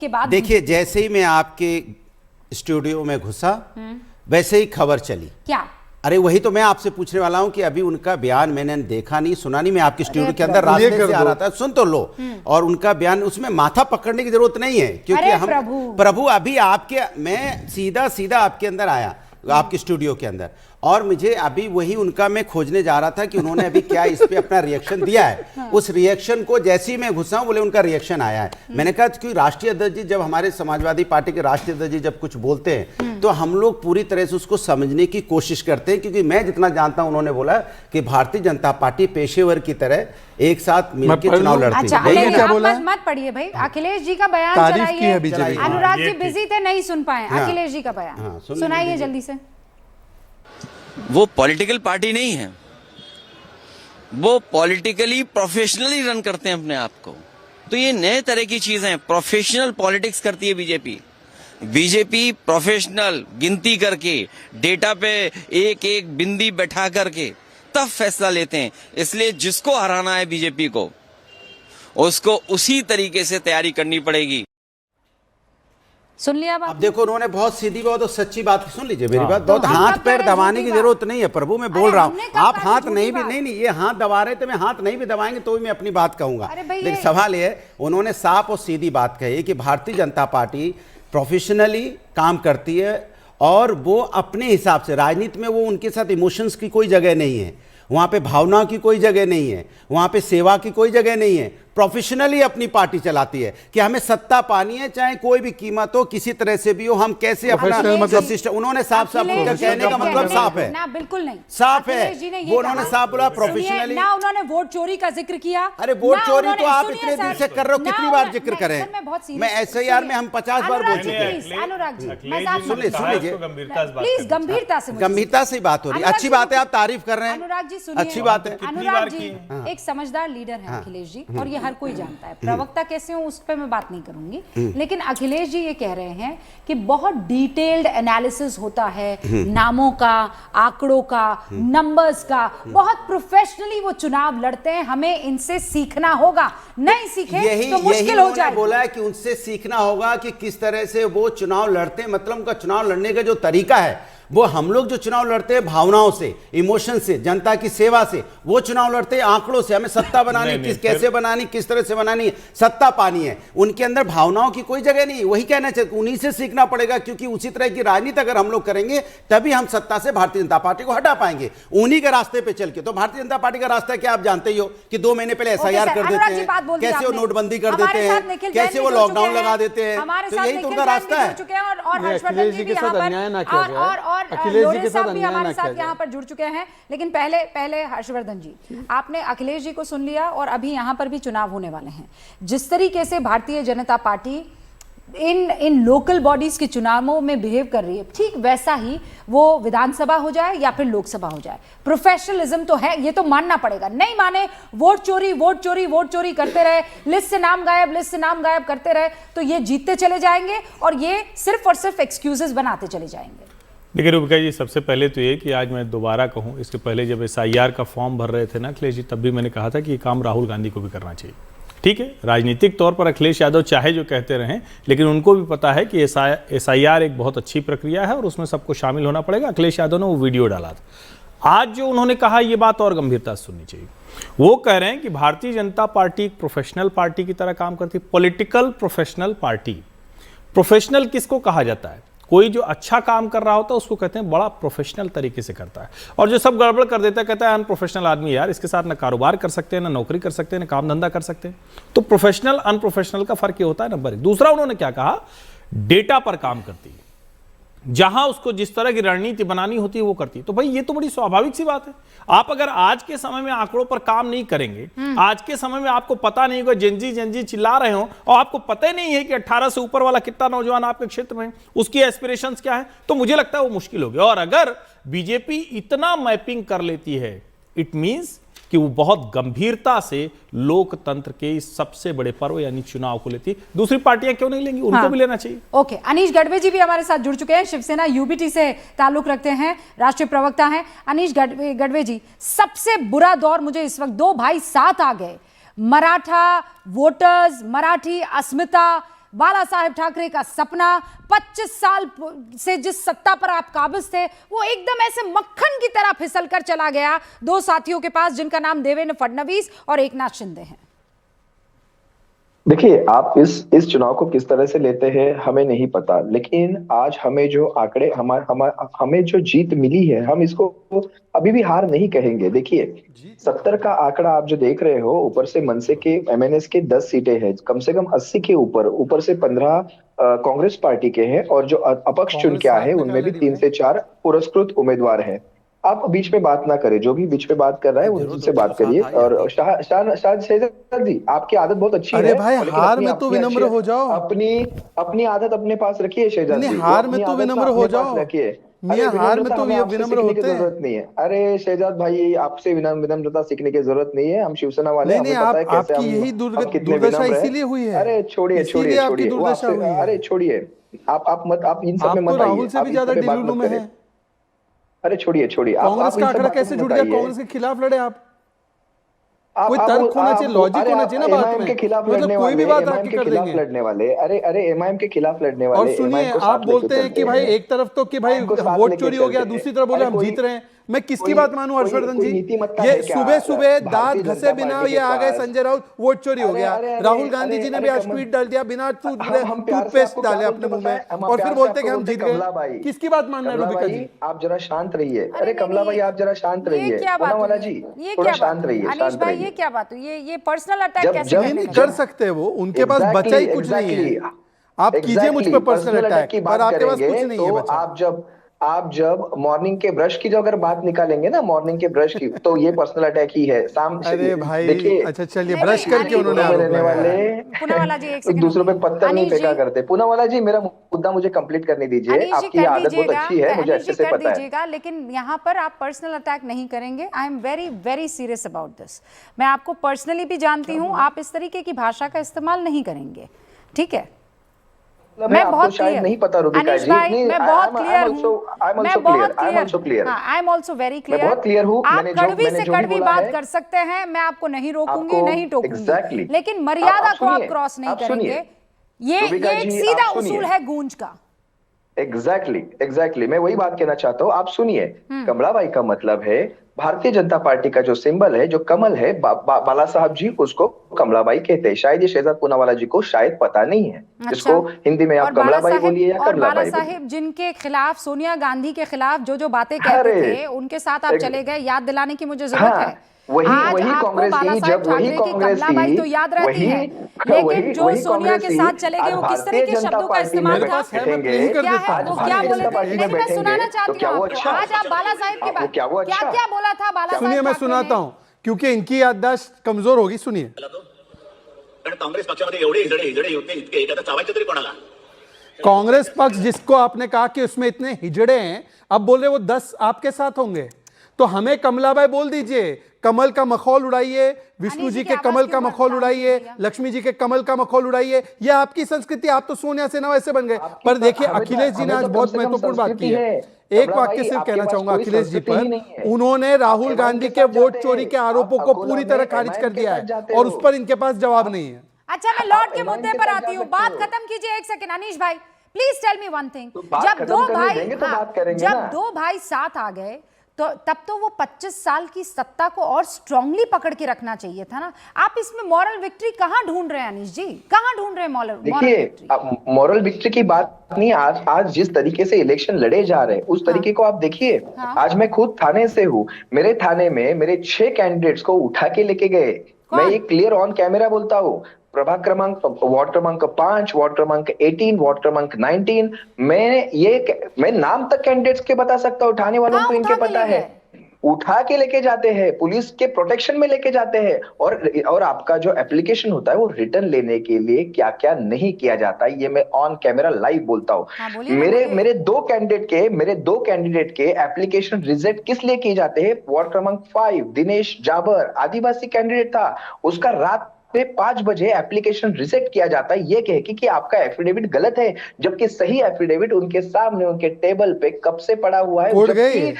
के बाद देखिए, जैसे ही मैं आपके स्टूडियो में घुसा वैसे ही खबर चली। क्या? अरे वही तो मैं आपसे पूछने वाला हूं कि अभी उनका बयान मैंने देखा नहीं, सुना नहीं। मैं आपके स्टूडियो के अंदर रास्ते से आ रहा था, सुन तो लो। और उनका बयान, उसमें माथा पकड़ने की जरूरत नहीं है, क्योंकि हम प्रभु अभी आपके, मैं सीधा सीधा आपके अंदर आया, आपके स्टूडियो के अंदर, और मुझे अभी वही उनका मैं खोजने जा रहा था कि उन्होंने अभी क्या इस पे अपना रिएक्शन दिया है। उस रिएक्शन को जैसे ही मैं घुसा हूं, बोले उनका रिएक्शन आया है। मैंने कहा कि राष्ट्रीय अध्यक्ष जी, जब हमारे समाजवादी पार्टी के राष्ट्रीय अध्यक्ष जी जब कुछ बोलते हैं तो हम लोग पूरी तरह से उसको समझने की कोशिश करते हैं, क्योंकि मैं जितना जानता हूं, उन्होंने बोला कि भारतीय जनता पार्टी पेशेवर की तरह एक साथ मिलकर चुनाव लड़ती है। अच्छा, मत पढ़िए भाई, अखिलेश जी का बयान चलाइए। अनुराग जी बिजी थे, नहीं सुन पाए अखिलेश जी का बयान, सुनाइए जल्दी से। वो पॉलिटिकल पार्टी नहीं है, वो पॉलिटिकली प्रोफेशनली रन करते हैं अपने आप को। तो ये नए तरह की चीजें हैं, प्रोफेशनल पॉलिटिक्स करती है बीजेपी। बीजेपी प्रोफेशनल गिनती करके, डेटा पे एक एक बिंदी बैठा करके तब फैसला लेते हैं। इसलिए जिसको हराना है बीजेपी को, उसको उसी तरीके से तैयारी करनी पड़ेगी। सुन लिया अब देखो, उन्होंने बहुत सीधी बात और सच्ची बात, सुन लीजिए मेरी बात। बहुत हाथ पैर दबाने की जरूरत नहीं है प्रभु, मैं बोल रहा हूँ। आप हाथ नहीं भी, नहीं ये हाथ दबा रहे थे, मैं हाथ नहीं भी दबाएंगे तो भी मैं अपनी बात कहूंगा। लेकिन सवाल ये है, उन्होंने साफ और सीधी बात कही कि भारतीय जनता पार्टी प्रोफेशनली काम करती है और वो अपने हिसाब से, राजनीति में वो उनके साथ इमोशंस की कोई जगह नहीं है, वहाँ पे भावनाओं की कोई जगह नहीं है, वहाँ पे सेवा की कोई जगह नहीं है। प्रोफेशनली अपनी पार्टी चलाती है कि हमें सत्ता पानी है, चाहे कोई भी कीमत हो, किसी तरह से भी हो, हम कैसे अपना मतलब सिस्टम। उन्होंने साफ साफ कहने का मतलब साफ है ना, बिल्कुल नहीं साफ है, वो उन्होंने साफ बोला प्रोफेशनली। ना उन्होंने वोट चोरी का जिक्र किया। अरे वोट चोरी तो आप इतने दिन से कर रहे हो, कितनी बार जिक्र करें? मैं SIR में हम 50 बार बोल चुके हैं। अनुराग जी, सुन लीजिए, प्लीज गंभीरता से बात हो रही है। अच्छी बात है, आप तारीफ कर रहे हैं, अनुराग जी सुनिए, अच्छी बात है। अनुराग जी एक समझदार लीडर है अखिलेश जी, और ये हर कोई जानता है। प्रवक्ता कैसे हो उस पर मैं बात नहीं करूंगी, लेकिन अखिलेश जी ये कह रहे हैं कि बहुत डिटेल्ड एनालिसिस होता है नामों का, आंकड़ों का, नंबर्स का, बहुत प्रोफेशनली वो चुनाव लड़ते हैं, हमें इनसे सीखना होगा। नहीं सीखे तो मुश्किल हो जाएगा। बोला है कि उनसे सीखना होगा कि किस तरह से वो चुनाव लड़ते हैं, मतलब उनका चुनाव लड़ने का जो तरीका है, वो हम लोग जो चुनाव लड़ते हैं भावनाओं से, इमोशन से, जनता की सेवा से, वो चुनाव लड़ते हैं आंकड़ों से। हमें सत्ता बनानी, कैसे बनानी, किस तरह से बनानी है, सत्ता पानी है। उनके अंदर भावनाओं की कोई जगह नहीं। वही कहना चाहिए, उन्हीं से सीखना पड़ेगा, क्योंकि उसी तरह की राजनीति अगर हम लोग करेंगे तभी हम सत्ता से भारतीय जनता पार्टी को हटा पाएंगे, उन्हीं के रास्ते पे चल के। तो भारतीय जनता पार्टी का रास्ता क्या आप जानते ही हो कि 2 महीने पहले SIR कर देते हैं, कैसे वो नोटबंदी कर देते हैं, कैसे वो लॉकडाउन लगा देते हैं। तो यही तो उनका रास्ता है। भी हमारे साथ यहाँ पर जुड़ चुके हैं। लेकिन पहले हर्षवर्धन जी, आपने अखिलेश जी को सुन लिया, और अभी यहाँ पर भी चुनाव होने वाले हैं। जिस तरीके से भारतीय जनता पार्टी इन लोकल बॉडीज के चुनावों में बिहेव कर रही है, ठीक वैसा ही वो विधानसभा हो जाए या फिर लोकसभा हो जाए। प्रोफेशनलिज्म तो है, ये तो मानना पड़ेगा। नहीं माने, वोट चोरी करते रहे, लिस्ट से नाम गायब करते रहे, तो ये जीतते चले जाएंगे और ये सिर्फ और सिर्फ एक्सक्यूजेस बनाते चले जाएंगे। देखिए रूबिका जी, सबसे पहले तो ये कि आज मैं दोबारा कहूँ, इसके पहले जब SIR का फॉर्म भर रहे थे ना अखिलेश जी, तब भी मैंने कहा था कि ये काम राहुल गांधी को भी करना चाहिए। ठीक है, राजनीतिक तौर पर अखिलेश यादव चाहे जो कहते रहें, लेकिन उनको भी पता है कि SIR एक बहुत अच्छी प्रक्रिया है और उसमें सबको शामिल होना पड़ेगा। अखिलेश यादव ने वो वीडियो डाला था। आज जो उन्होंने कहा, ये बात और गंभीरता से सुननी चाहिए। वो कह रहे हैं कि भारतीय जनता पार्टी एक प्रोफेशनल पार्टी की तरह काम करती है, पॉलिटिकल प्रोफेशनल पार्टी। प्रोफेशनल किसको कहा जाता है? कोई जो अच्छा काम कर रहा होता है उसको कहते हैं बड़ा प्रोफेशनल तरीके से करता है, और जो सब गड़बड़ कर देता है कहता है अनप्रोफेशनल आदमी, यार इसके साथ ना कारोबार कर सकते हैं, ना नौकरी कर सकते हैं, ना काम धंधा कर सकते हैं। तो प्रोफेशनल अनप्रोफेशनल का फर्क ये होता है, नंबर एक। दूसरा उन्होंने क्या कहा, डेटा पर काम करती है, जहां उसको जिस तरह की रणनीति बनानी होती है वो करती है। तो भाई ये तो बड़ी स्वाभाविक सी बात है। आप अगर आज के समय में आंकड़ों पर काम नहीं करेंगे, आज के समय में आपको पता नहीं होगा, जेनजी चिल्ला रहे हो और आपको पता ही नहीं है कि 18 से ऊपर वाला कितना नौजवान आपके क्षेत्र में, उसकी एस्पिरेशंस क्या है, तो मुझे लगता है वो मुश्किल हो गया। और अगर बीजेपी इतना मैपिंग कर लेती है, इट मींस कि वो बहुत गंभीरता से लोकतंत्र के इस सबसे बड़े पर्व यानी चुनाव को लेती। दूसरी पार्टियां क्यों नहीं लेंगी, उनको भी लेना चाहिए। ओके, अनीश गढ़वे जी भी हमारे साथ जुड़ चुके हैं, शिवसेना UBT से ताल्लुक रखते हैं, राष्ट्रीय प्रवक्ता हैं। अनीश गढ़वे जी, सबसे बुरा दौर मुझे इस वक्त, 2 भाई साथ आ गए, मराठा वोटर्स, मराठी अस्मिता, बाला साहेब ठाकरे का सपना, 25 साल से जिस सत्ता पर आप काबिज थे, वो एकदम ऐसे मक्खन की तरह फिसल कर चला गया दो साथियों के पास, जिनका नाम देवेंद्र फडणवीस और एकनाथ शिंदे है। देखिए, आप इस चुनाव को किस तरह से लेते हैं हमें नहीं पता, लेकिन आज हमें जो आंकड़े हमें जो जीत मिली है, हम इसको अभी भी हार नहीं कहेंगे। देखिए, 70 का आंकड़ा आप जो देख रहे हो, ऊपर से मनसे के एमएनएस के 10 सीटें हैं, कम से कम 80 के ऊपर से 15 कांग्रेस पार्टी के हैं, और जो अपक्ष चुन के आए हैं उनमें भी 3 से 4 पुरस्कृत उम्मीदवार हैं। आप बीच में बात ना करें, जो भी बीच में बात कर रहा है उनसे बात करिए। और शहजाद जी, आपकी आदत बहुत अच्छी है। अरे भाई, हार में तो विनम्र हो जाओ। अपनी आदत अपने पास रखिए शहजाद जी। हार में तो विनम्र हो जाओ। रखिए, हार में तो विनम्र होते हैं। जरूरत नहीं है। अरे शहजाद भाई, आपसे विनम्रता सीखने की जरूरत नहीं है। हम शिवसेना वाले, नहीं, आपकी यही दुर्दशा इसीलिए हुई है। अरे छोड़िए, अरे छोड़िए, आप इन सब में मत आइए। राहुल से भी ज्यादा डिलूलू में है। अरे छोड़िए, कांग्रेस का आंकड़ा कैसे जुड़ गया? कांग्रेस के खिलाफ लड़े आप। कोई तर्क होना चाहिए, लॉजिक होना चाहिए ना बात में। के खिलाफ मतलब लड़ने कोई भी बात वाले, आपकी कर देंगे। लड़ने वाले, अरे एमआईएम के खिलाफ लड़ने वाले। और सुनिए, आप बोलते हैं कि भाई एक तरफ तो कि भाई वोट चोरी हो गया, दूसरी तरफ बोले हम जीत रहे हैं। मैं किसकी बात मानूं हर्षवर्धन जी? ये सुबह दांत घसे बिना ये आ गए संजय राउत, वोट चोरी हो गया। राहुल गांधी जी ने भी आज ट्वीट डाल दिया, बिना टूथपेस्ट डाले अपने मुंह में, और फिर बोलते हैं कि हम जीत गए। किसकी बात मानना है रूबिका जी? आप जरा शांत रहिए। अरे कमला भाई, आप जरा शांत रहिए। पूनावाला जी, थोड़ा शांत रहिए। अनीश भाई, ये क्या बात हुई? ये पर्सनल अटैक कैसे कर सकते हैं? वो उनके पास बचा ही कुछ नहीं है। आप कीजिए मुझ पर पर्सनल अटैक, पर आपके पास कुछ नहीं है बचा। आप जब मॉर्निंग के ब्रश की जो अगर बात निकालेंगे ना, मॉर्निंग के ब्रश की, तो ये पर्सनल अटैक ही है। अरे भाई, देखिए, अच्छा चलिए, ब्रश करके उन्होंने रहने वाले पूनावाला जी एक सेकंड, दूसरों पे पत्थर नहीं फेंका करते। पूनावाला जी, मेरा मुद्दा मुझे कंप्लीट करने दीजिए। आपकी आदत बहुत अच्छी है, मुझे अच्छे से पता है। लेकिन यहाँ पर आप पर्सनल अटैक नहीं करेंगे। I am very very serious about this. मैं आपको पर्सनली भी जानती हूँ, आप इस तरीके की भाषा का इस्तेमाल नहीं करेंगे, ठीक है? मैं बहुत शायद नहीं पता रूबिका जी। मैं बहुत क्लियर हूँ। मैं बहुत clear. I am also very clear. मैं बहुत क्लियर हूँ। आप कड़वी से कड़वी बात कर सकते हैं, मैं आपको नहीं रोकूंगी, नहीं टोकूंगी, लेकिन मर्यादा को आप क्रॉस नहीं करेंगे। ये एक सीधा उसूल है गूंज का। एग्जैक्टली मैं वही बात कहना चाहता हूँ। आप सुनिए, कमलाबाई का मतलब है भारतीय जनता पार्टी का जो सिंबल है, जो कमल है, बाला साहब जी उसको कमलाबाई कहते हैं। शायद ये शहजाद पूनावाला जी को शायद पता नहीं है। अच्छा। इसको हिंदी में आप कमलाबाई बोलिए या कमलाबाई। बाला साहेब जिनके खिलाफ, सोनिया गांधी के खिलाफ जो बातें कहते थे, उनके साथ आप चले गए। याद दिलाने की मुझे जरूरत है। वही कांग्रेस की, जब वही कांग्रेस की तो याद रहती है, लेकिन जो सोनिया के साथ चले गए, वो किस तरह के शब्दों का इस्तेमाल था? क्या बोले थे? लेकिन मैं सुनाना चाहती हूँ। आज आप बाला साहेब के बाद क्या बोला था बाला साहब? सुनिए, मैं सुनाता हूँ, क्योंकि इनकी याददाश्त कमजोर होगी। सुनिए। कांग्रेस पक्षामध्ये एवढे हिजडे होते इतके, आता चावायचे तरी कोणाला? कांग्रेस पक्ष जिसको आपने कहा कि उसमें इतने हिजड़े हैं, अब बोल रहे वो 10 आपके साथ होंगे, तो हमें कमलाबाई बोल दीजिए। कमल का मखौल उड़ाइए, विष्णु जी के कमल का मखौल उड़ाइए, लक्ष्मी जी के कमल का मखौल उड़ाइए। ये आपकी संस्कृति। आप तो सोनिया सेना वैसे बन गए। पर देखिए, अखिलेश जी ने आज बहुत महत्वपूर्ण बात की है। एक वाक्य सिर्फ कहना चाहूंगा अखिलेश जी पर। उन्होंने राहुल गांधी के वोट चोरी के आरोपों को पूरी तरह खारिज कर दिया है, और उस पर इनके पास जवाब नहीं है। अच्छा, मैं लौट के मुद्दे पर आती हूँ। बात खत्म कीजिए एक सेकंड। अनीश भाई, please tell me one thing. जब दो भाई साथ आ गए, तो तब तो वो 25 साल की सत्ता को और स्ट्रांगली पकड़ के रखना चाहिए था ना। आप इसमें मॉरल विक्ट्री कहां ढूंढ रहे हैं अनीश जी? कहां ढूंढ रहे हैं मॉरल विक्ट्री? देखिए, मॉरल विक्ट्री की बात नहीं। आज जिस तरीके से इलेक्शन लड़े जा रहे हैं, उस तरीके को आप देखिए। आज मैं खुद थाने से हूँ। मेरे थाने में मेरे 6 कैंडिडेट्स को उठा के लेके गए। मैं ये क्लियर ऑन कैमरा बोलता हूँ। प्रभाग क्रमांक, वार्ड क्रमांक 5, वार्ड क्रमांक 18, वार्ड क्रमांक 19। मैं नाम तक कैंडिडेट्स के बता सकता हूँ। उठाने वालों को इनके पता है। उठा के लेके जाते हैं, पुलिस के प्रोटेक्शन में लेके जाते हैं। और आपका जो एप्लीकेशन होता है, वो रिटर्न लेने के लिए क्या क्या नहीं किया जाता है, ये मैं ऑन कैमरा लाइव बोलता हूँ। मेरे दो कैंडिडेट के एप्लीकेशन रिजेक्ट किस लिए किए जाते हैं? वार्ड क्रमांक 5 दिनेश जाबर आदिवासी कैंडिडेट था, उसका रात 5 बजे एप्लीकेशन रिजेक्ट किया जाता है, ये कह के कि आपका एफिडेविट गलत है, जबकि सही एफिडेविट उनके सामने उनके टेबल पे कब से पड़ा हुआ है।